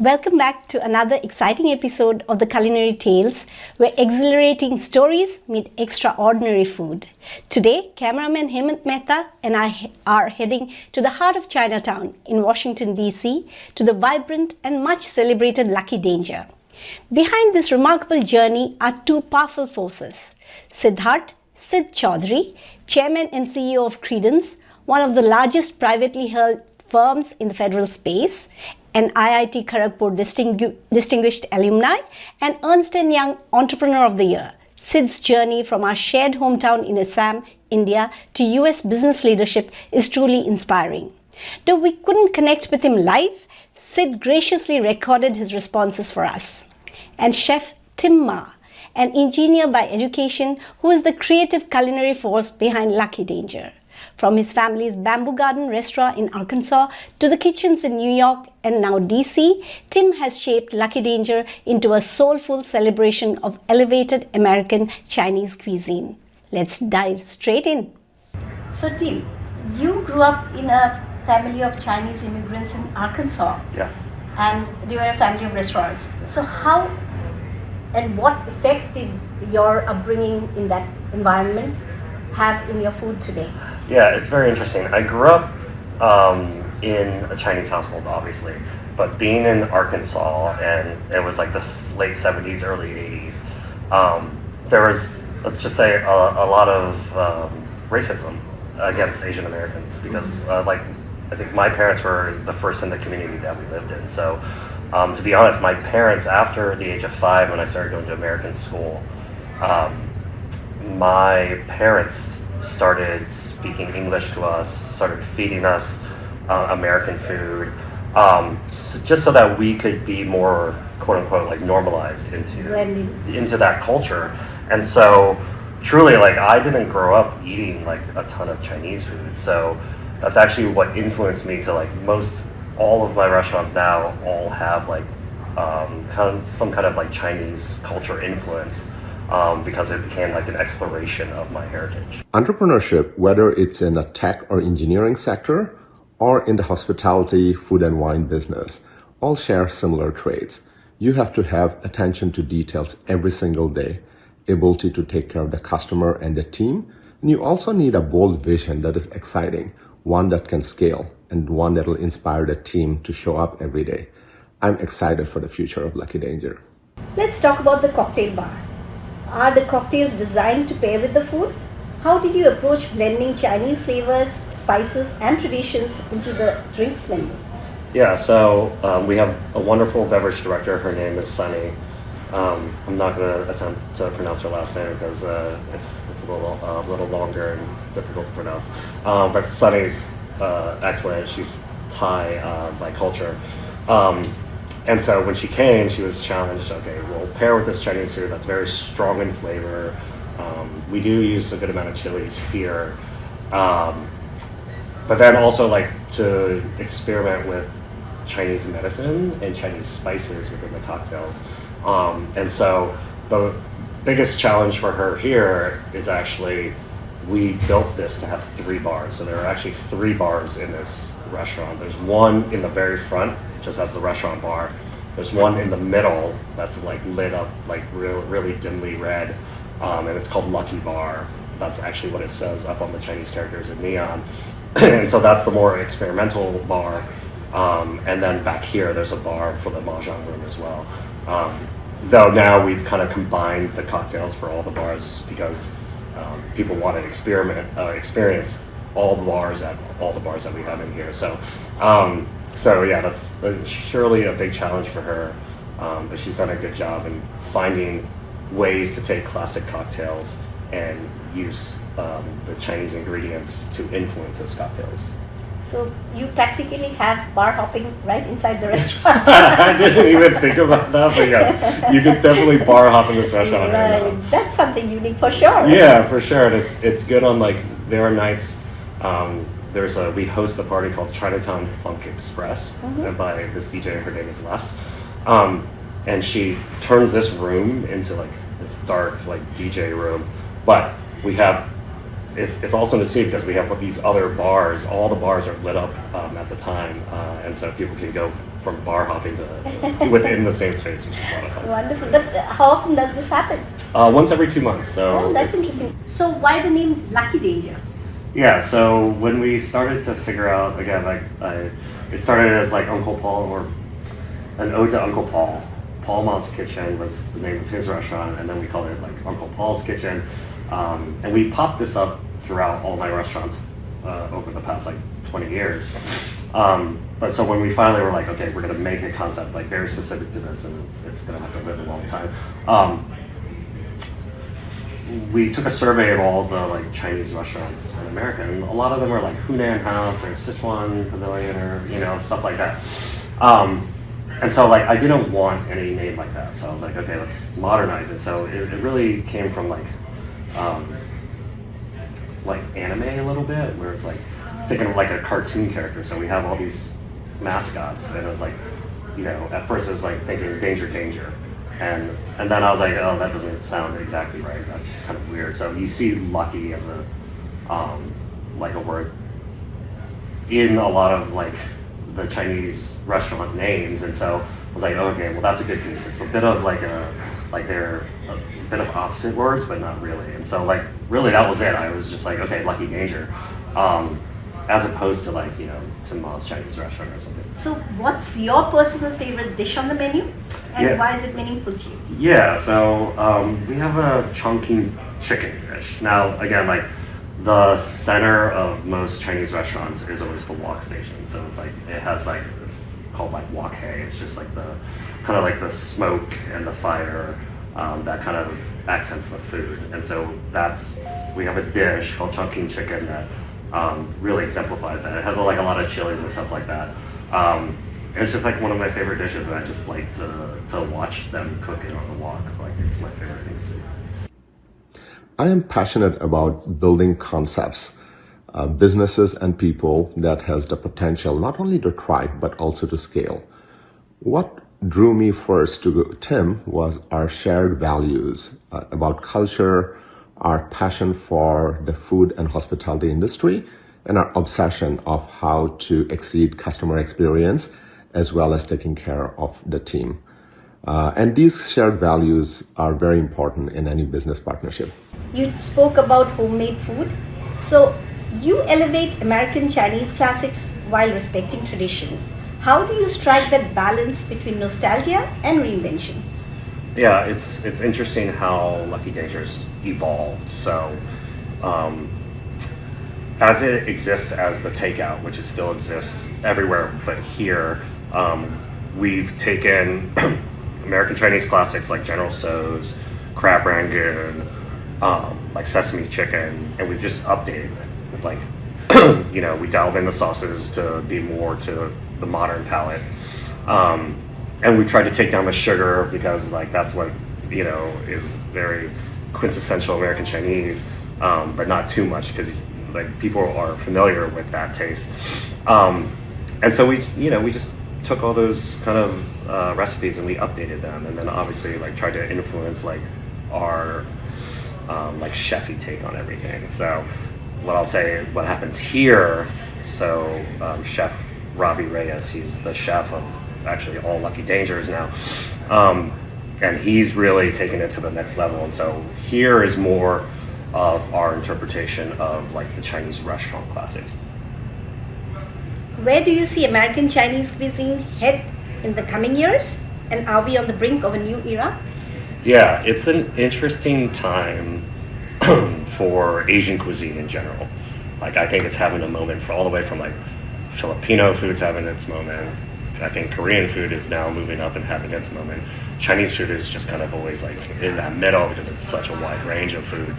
Welcome back to another exciting episode of the Culinary Tales, where exhilarating stories meet extraordinary food. Today, cameraman Hemant Mehta and I are heading to the heart of Chinatown in Washington, D.C., to the vibrant and much celebrated Lucky Danger. Behind this remarkable journey are two powerful forces: Siddharth Sid Chaudhary, Chairman and CEO of Credence, one of the largest privately held firms in the federal space, an IIT Kharagpur distinguished alumni, and Ernst & Young Entrepreneur of the Year. Sid's journey from our shared hometown in Assam, India, to US business leadership is truly inspiring. Though we couldn't connect with him live, Sid graciously recorded his responses for us. And Chef Tim Ma, an engineer by education who is the creative culinary force behind Lucky Danger. From his family's Bamboo Garden restaurant in Arkansas to the kitchens in New York and now DC, Tim has shaped Lucky Danger into a soulful celebration of elevated American Chinese cuisine. Let's dive straight in. So Tim, you grew up in a family of Chinese immigrants in Arkansas. Yeah. And they were a family of restaurants. So how and what effect did your upbringing in that environment have in your food today? Yeah, it's very interesting. I grew up in a Chinese household, obviously, but being in Arkansas, and it was like the late 70s, early 80s, there was, let's just say, a lot of racism against Asian Americans because, I think my parents were the first in the community that we lived in. So, to be honest, my parents, after the age of 5, when I started going to American school, my parents started speaking English to us, started feeding us American food, just so that we could be more, quote unquote, like normalized into that culture. And so truly, like, I didn't grow up eating like a ton of Chinese food. So that's actually what influenced me to, like, all of my restaurants now all have like some kind of like Chinese culture influence. Because it became like an exploration of my heritage. Entrepreneurship, whether it's in a tech or engineering sector, or in the hospitality, food and wine business, all share similar traits. You have to have attention to details every single day, ability to take care of the customer and the team, and you also need a bold vision that is exciting, one that can scale, and one that will inspire the team to show up every day. I'm excited for the future of Lucky Danger. Let's talk about the cocktail bar. Are the cocktails designed to pair with the food? How did you approach blending Chinese flavors, spices, and traditions into the drinks menu? Yeah, so we have a wonderful beverage director. Her name is Sunny. I'm not going to attempt to pronounce her last name because it's a little longer and difficult to pronounce. But Sunny's excellent. She's Thai by culture. And so when she came, she was challenged, okay, we'll pair with this Chinese food that's very strong in flavor. We do use a good amount of chilies here. But then also, like, to experiment with Chinese medicine and Chinese spices within the cocktails. And so the biggest challenge for her here is actually, we built this to have 3 bars. So there are actually 3 bars in this restaurant. There's one in the very front, just as the restaurant bar. There's one in the middle that's like lit up like really dimly red, and it's called Lucky Bar. That's actually what it says up on the Chinese characters in neon. And so that's the more experimental bar. And then back here, there's a bar for the mahjong room as well. Though now we've kind of combined the cocktails for all the bars because people want to experience all the bars that we have in here. So yeah, that's surely a big challenge for her, but she's done a good job in finding ways to take classic cocktails and use the Chinese ingredients to influence those cocktails. So you practically have bar hopping right inside the restaurant. I didn't even think about that, but yeah, you could definitely bar hop in this restaurant. Right, that's something unique for sure. Yeah, for sure. And it's good on, like, there are nights. We host a party called Chinatown Funk Express, and by this DJ, her name is Les, and she turns this room into like this dark like DJ room, but we have it's awesome to see because we have these other bars. All the bars are lit up at the time, and so people can go from bar hopping to within the same space, which is a lot of fun. Wonderful. But how often does this happen? Once every 2 months. So Oh, that's it's- interesting. So why the name Lucky Danger? Yeah, so when we started to figure out, again, it started as like Uncle Paul, or an ode to Uncle Paul. Paul Ma's Kitchen was the name of his restaurant, and then we called it like Uncle Paul's Kitchen. And we popped this up throughout all my restaurants over the past like 20 years. But so when we finally were like, okay, we're gonna make a concept like very specific to this, and it's gonna have to live a long time. We took a survey of all the like Chinese restaurants in America, and a lot of them are like Hunan House or Sichuan Pavilion or stuff like that. And so like I didn't want any name like that, so I was like, okay, let's modernize it. So it really came from like anime a little bit, where it's like thinking of like a cartoon character. So we have all these mascots, and it was like, at first it was like thinking danger, danger. And then I was like, oh, that doesn't sound exactly right. That's kind of weird. So you see lucky as a like a word in a lot of like the Chinese restaurant names, and so I was like, oh, okay, well that's a good piece. It's a bit of they're a bit of opposite words, but not really. And so like really that was it. I was just like, okay, Lucky Danger, as opposed to like Tim Ma's Chinese restaurant or something. So what's your personal favorite dish on the menu, and Yeah. why is it meaningful to you? Yeah, so we have a Chongqing chicken dish. Now, again, like the center of most Chinese restaurants is always the wok station. So it's like it has like it's called like wok hei. It's just like the kind of like the smoke and the fire that kind of accents the food. And so we have a dish called Chongqing chicken that really exemplifies that. It has like a lot of chilies and stuff like that. It's just like one of my favorite dishes, and I just like to watch them cook it on the wok. Like it's my favorite thing to see. I am passionate about building concepts, businesses and people that has the potential not only to thrive, but also to scale. What drew me first to Tim was our shared values about culture, our passion for the food and hospitality industry, and our obsession of how to exceed customer experience, as well as taking care of the team. And these shared values are very important in any business partnership. You spoke about homemade food. So you elevate American Chinese classics while respecting tradition. How do you strike that balance between nostalgia and reinvention? Yeah, it's interesting how Lucky Danger's evolved. So, as it exists as the takeout, which it still exists everywhere but here, we've taken American Chinese classics like General Tso's, Crab Rangoon, like Sesame Chicken, and we've just updated it with like, we dialed in the sauces to be more to the modern palate. And we tried to take down the sugar because like that's what is very quintessential American Chinese, but not too much because like people are familiar with that taste. And so we just took all those kind of recipes and we updated them, and then obviously like tried to influence like our like chefy take on everything. So what happens here, so Chef Robbie Reyes, he's the chef of actually all Lucky Dangers now, and he's really taken it to the next level. And so here is more of our interpretation of like the Chinese restaurant classics. Where do you see American Chinese cuisine head in the coming years? And are we on the brink of a new era? Yeah, it's an interesting time for Asian cuisine in general. Like I think it's having a moment for all the way from like Filipino food's having its moment. I think Korean food is now moving up and having its moment. Chinese food is just kind of always like in that middle because it's such a wide range of food.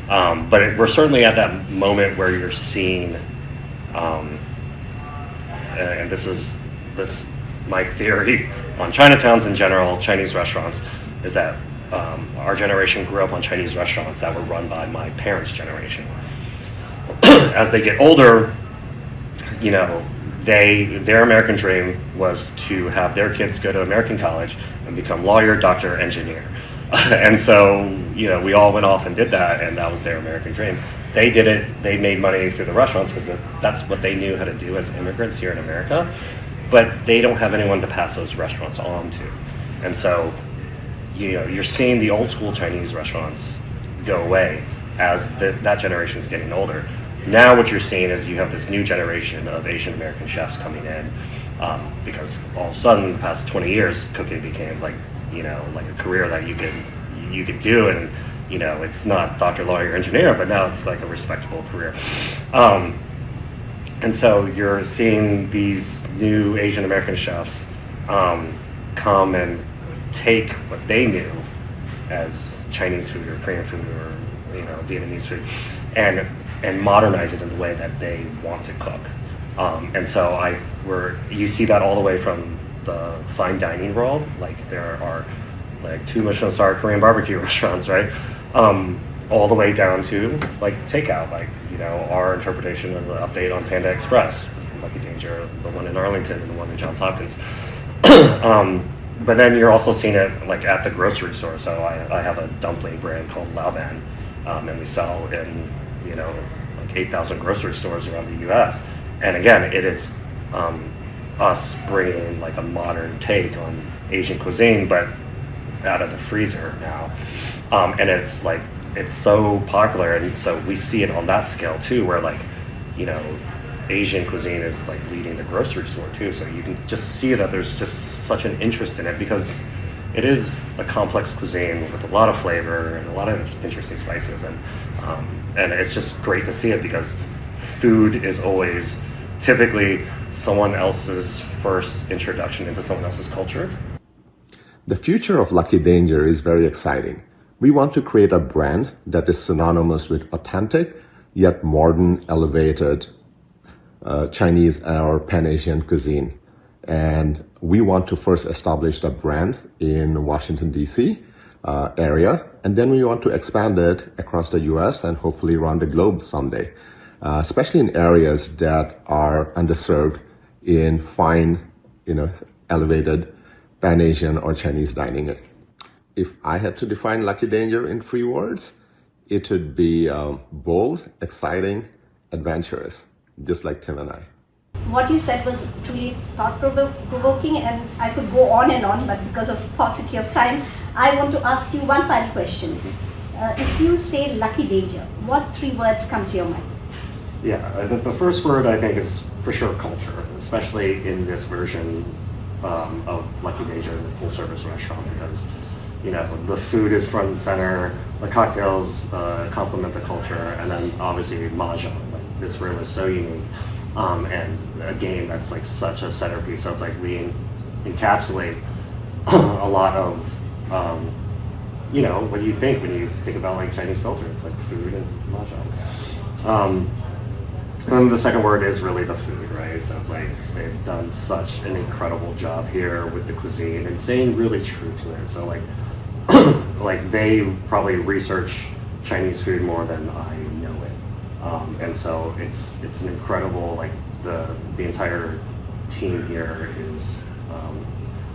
But we're certainly at that moment where you're seeing, and that's my theory on Chinatowns in general, Chinese restaurants, is that our generation grew up on Chinese restaurants that were run by my parents' generation. As they get older, their American dream was to have their kids go to American college and become lawyer, doctor, engineer. And so, we all went off and did that, and that was their American dream. they did it. They made money through the restaurants because that's what they knew how to do as immigrants here in America. But they don't have anyone to pass those restaurants on to, and so you're seeing the old school Chinese restaurants go away as that generation is getting older. Now what you're seeing is you have this new generation of Asian American chefs coming in, because all of a sudden in the past 20 years cooking became like a career that you could do, and it's not doctor, lawyer, engineer, but now it's like a respectable career. And so you're seeing these new Asian American chefs come and take what they knew as Chinese food or Korean food or Vietnamese food and modernize it in the way that they want to cook. And so you see that all the way from the fine dining world. Like there are like 2 Michelin star Korean barbecue restaurants, right? All the way down to like takeout, like our interpretation of the update on Panda Express, Lucky Danger, the one in Arlington and the one in Johns Hopkins. But then you're also seeing it like at the grocery store. So I have a dumpling brand called Lao Ban, and we sell in like 8,000 grocery stores around the U.S. And again, it is us bringing like a modern take on Asian cuisine, but out of the freezer now, and it's so popular, and so we see it on that scale too, where like Asian cuisine is like leading the grocery store too. So you can just see that there's just such an interest in it because it is a complex cuisine with a lot of flavor and a lot of interesting spices, and it's just great to see it because food is always typically someone else's first introduction into someone else's culture. The future of Lucky Danger is very exciting. We want to create a brand that is synonymous with authentic yet modern, elevated Chinese or Pan-Asian cuisine. And we want to first establish the brand in Washington, D.C. Area, and then we want to expand it across the U.S. and hopefully around the globe someday, especially in areas that are underserved in fine, elevated Pan-Asian or Chinese dining. If I had to define Lucky Danger in 3 words, it would be bold, exciting, adventurous, just like Tim and I. What you said was truly thought-provoking, and I could go on and on, but because of paucity of time, I want to ask you one final question. If you say Lucky Danger, what 3 words come to your mind? Yeah, the first word I think is for sure culture, especially in this version of Lucky Danger, the full-service restaurant, because the food is front and center, the cocktails complement the culture, and then obviously mahjong. Like this room is so unique, and a game that's like such a centerpiece. So it's like we encapsulate a lot of what you think when you think about like Chinese culture. It's like food and mahjong. And then the second word is really the food, right? So it's like they've done such an incredible job here with the cuisine and staying really true to it. So like they probably research Chinese food more than I know it, and so it's an incredible, like the entire team here is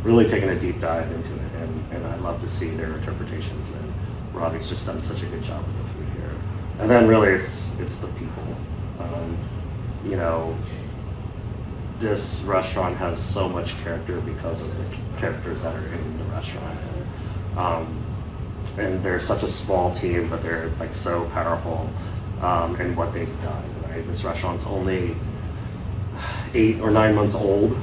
really taking a deep dive into it, and I love to see their interpretations. And Robbie's just done such a good job with the food here. And then really it's the people. This restaurant has so much character because of the characters that are in the restaurant. And they're such a small team, but they're like so powerful in what they've done, right? This restaurant's only 8 or 9 months old.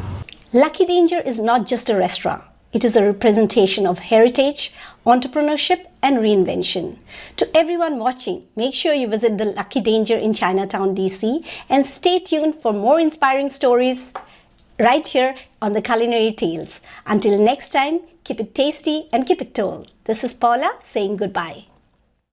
Lucky Danger is not just a restaurant. It is a representation of heritage, entrepreneurship, and reinvention. To everyone watching, make sure you visit the Lucky Danger in Chinatown, DC, and stay tuned for more inspiring stories right here on the Culinary Tales. Until next time, keep it tasty and keep it told. This is Paula saying goodbye.